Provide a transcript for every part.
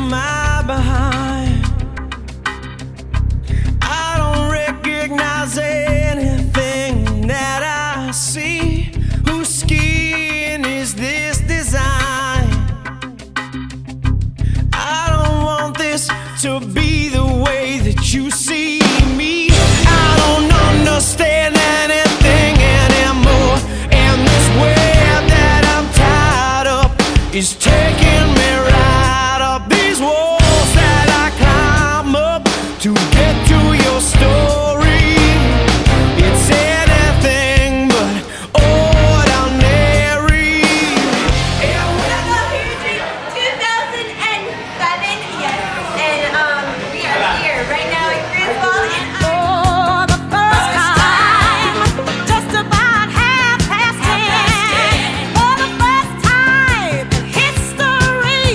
my behind. I don't recognize anything that I see. Whose skin is this design? I don't want this to be the way that you see me. I don't understand anything anymore, and this web that I'm tied up is taking me right up these walls that I climb up to get to your story. It's anything but ordinary. Here in 2007, yes, and we are here right now in Griswold, and For the first time, just about 10:30. For the first time in history,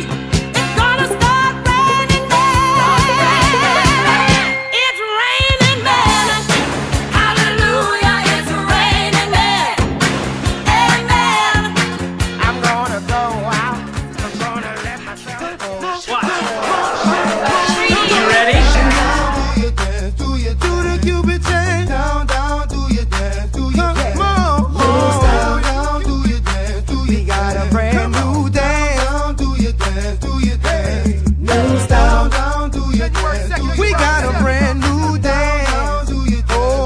it's gonna start raining men. It's raining men. Hallelujah, it's raining men. Amen. I'm gonna go out. I'm gonna let myself go. You ready? Do the Cupid chain. Down, down, do your dance, do your dance. Moves down, down, do your dance, do your dance. We got a brand new dance. Down, do your dance, do your dance. Moves down, down, do your dance. We got a brand new dance. Do your dance,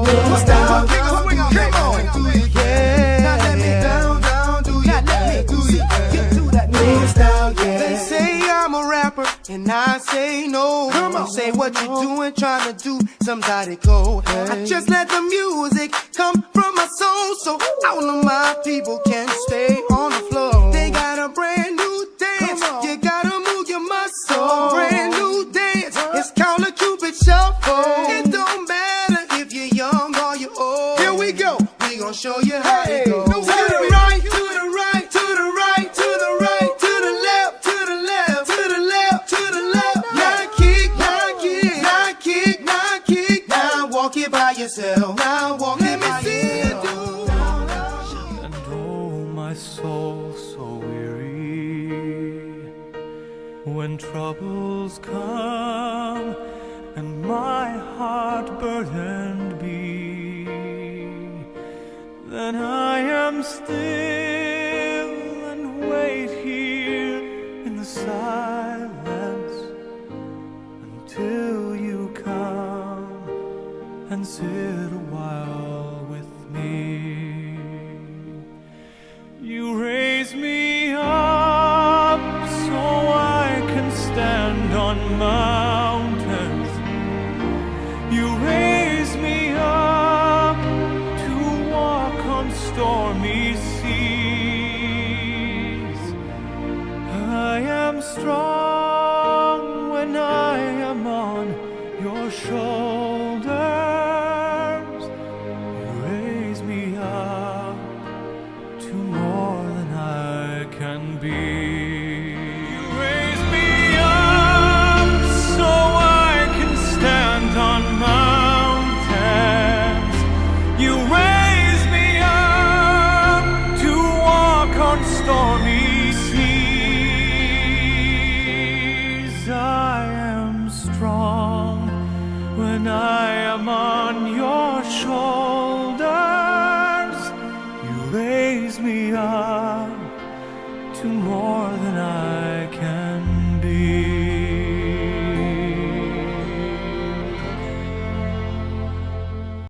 moves down, down, do your dance, do your dance. Now let me down, down, do your dance, do your dance. Moves down, yeah. They say I'm a rapper, and I say no. Say what you doing, trying to do somebody go. I just let the music come from my soul, so all of my people can stay on the floor. They got a brand new dance, you gotta move your muscle. A brand new dance, it's called a Cupid Shuffle. It don't matter if you're young or you're old. Here we go, we gon' show you how it goes. To the right, to the right, to the right, to the right, to the left, to the left, to the left, to the left. Now kick, now kick, now kick, now kick. Now walk it by yourself. Now walk it by yourself. And oh, my soul so weary when troubles come and my heart burdened be. Then I am still and wait here in the silence until you come and sit a while with me. You raise me up so I can stand on mountains. You raise me up to walk on stormy seas. I am strong when I am on your shoulders. You raise me up to more than I can be. You raise me up so I can stand on mountains. You raise me up to walk on stormy seas. I am strong when I am on your shoulders. You raise me up to more than I can